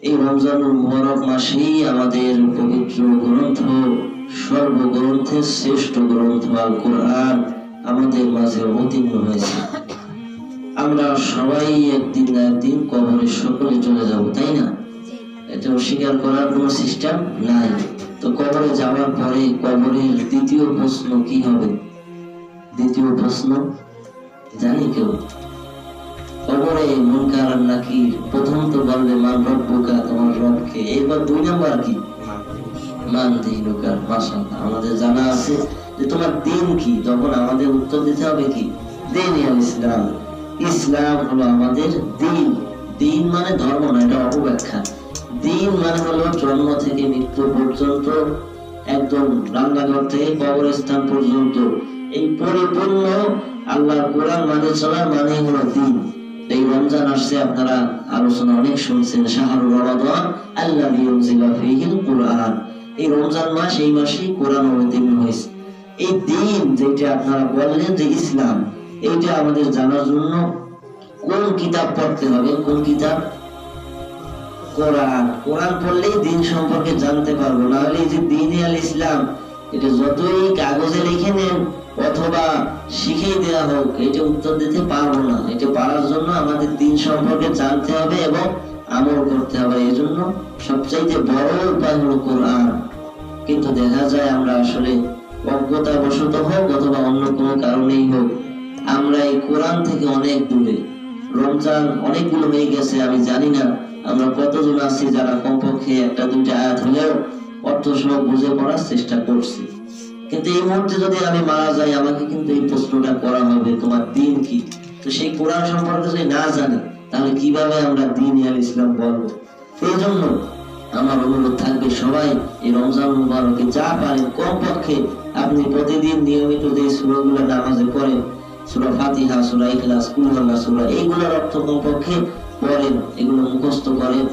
এই রমজানুল মুবারক মাসেই আমাদের পবিত্র গ্রন্থ, সর্বগ্রন্থের শ্রেষ্ঠ গ্রন্থ আল কোরআন আমাদের মাঝে অবতীর্ণ হয়েছে। আমরা সবাই একদিন না একদিন কবরে সকলে চলে যাব, তাই না? এটা অস্বীকার করার কোনো সিস্টেম নাই। তো কবরে যাওয়ার পরে কবরের দ্বিতীয় প্রশ্ন কি হবে? দ্বিতীয় প্রশ্ন জানি কেউ? কবরে মুনকার নাকির প্রথম তো বলবে মান রব্বুকা, তোমার রবকে। এবার 2 নাম্বার কি? মান দীনুকা। মাশাআল্লাহ, আমাদের জানা আছে যে তোমার দিন কি। তখন আমাদের উত্তর দিতে হবে কি? দিন ইসলাম। ইসলাম হলো আমাদের দিন। দিন মানে ধর্ম না, এটা অপব্যাখ্যা। দিন মানে হলো জন্ম থেকে মৃত্যু পর্যন্ত, একদম রান্নাঘর থেকে কবরস্থান পর্যন্ত এই পরিপূর্ণ আল্লাহর কোরআন মানে চলার মানে হলো দিন। এই রমজান আসছে, আপনারা আলোচনা অনেক শুনছেন, শাহরুর রমাদান আল্লাযী উনজিলা ফীহিল কুরআন। এই রমজান মাস, এই মাসেই কোরআন অবতীর্ণ হয়েছে। এই দিন যেটা আপনারা বললেন যে ইসলাম, এইটা আমাদের জানার জন্য কোন কিতাব পড়তে হবে? কোন কিতাব? কোরআন। কোরআন পড়লেই দিন সম্পর্কে জানতে পারবো। না হলে এই যে দিন আল ইসলাম, এটা যতই কাগজে লিখে নেন অথবা শিখিয়ে দেওয়া হোক, এটা উত্তর দিতে পারবো না। এটা পারার জন্য আমাদের দিন সম্পর্কে জানতে হবে এবং আমল করতে হবে। এই জন্য সবচাইতে বড় উপায় হলো কোরআন। কিন্তু দেখা যায় আমরা আসলে অজ্ঞতা বশত হোক অথবা অন্য কোনো কারণেই হোক, আমরা এই কোরআন থেকে অনেক দূরে। রমজান অনেকগুলো হয়ে গেছে, আমি জানি না আমরা কতজন আছি যারা কমপক্ষে 1-2 আয়াত হলেও অর্থ সহ বুঝে পড়ার চেষ্টা করছি। কিন্তু এই মুহূর্তে যদি আমি মারা যাই, আমাকে কিন্তু এই প্রশ্নটা করা হবে, তোমার দিন কি? তো সেই কোরআন সম্পর্কে যদি না জানি, তাহলে কিভাবে আমরা দিন আল ইসলাম বলবো? এই জন্য আমার অনুরোধ থাকবে, সবাই এই রমজান মুবারকে যা পারেন কমপক্ষে আপনি প্রতিদিন নিয়মিত যে সূরাগুলো নামাজে পড়েন, সূরা ফাতিহা, সূরা ইখলাস, কুল হুয়াল্লাহ সূরা, এইগুলোর অর্থ কমপক্ষে পড়েন, এগুলো মুখস্থ করেন।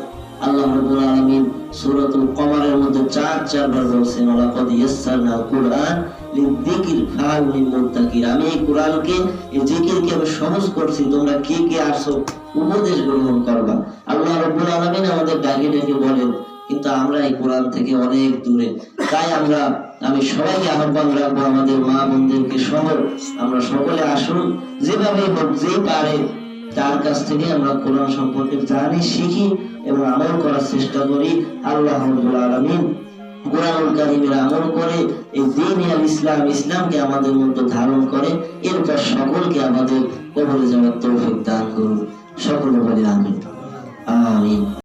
আল্লাহ রাব্বুল আলামিন সূরাতুল কমারের মধ্যে 4 বার বলেছেন, ওয়ালাকাদ ইয়াসসারনাল কুরআন লিযিকরি ফাহাল মিন মুত্তাকিন। আমি এই কোরআনকে, এই জিকিরকে আমি সহজ করছি, তোমরা কে কে আসো উপদেশ গ্রহণ করবা। আল্লাহ রাব্বুল আলামিন আমাদের ডাকে ডেকে বলেন, কিন্তু আমরা এই কোরআন থেকে অনেক দূরে। তাই আমি সবাইকে আহ্বান রাখবো, আমাদের মা বোনদেরকে সহ আমরা সকলে আসুন, যেভাবে হোক, যে পারে তার কাছ থেকে আমরা কোরআন সম্পর্কে জানি, শিখি এবং আমল করার চেষ্টা করি। আল্লাহ রাব্বুল আলামিন কোরআনুল কারীমের আমল করে এই দ্বীন আল ইসলাম, ইসলামকে আমাদের মধ্যে ধারণ করে এরপর সকলকে আমাদের কবরে যাওয়ার তৌফিক দান করুন। সকলে বলি আমিন। আমিন।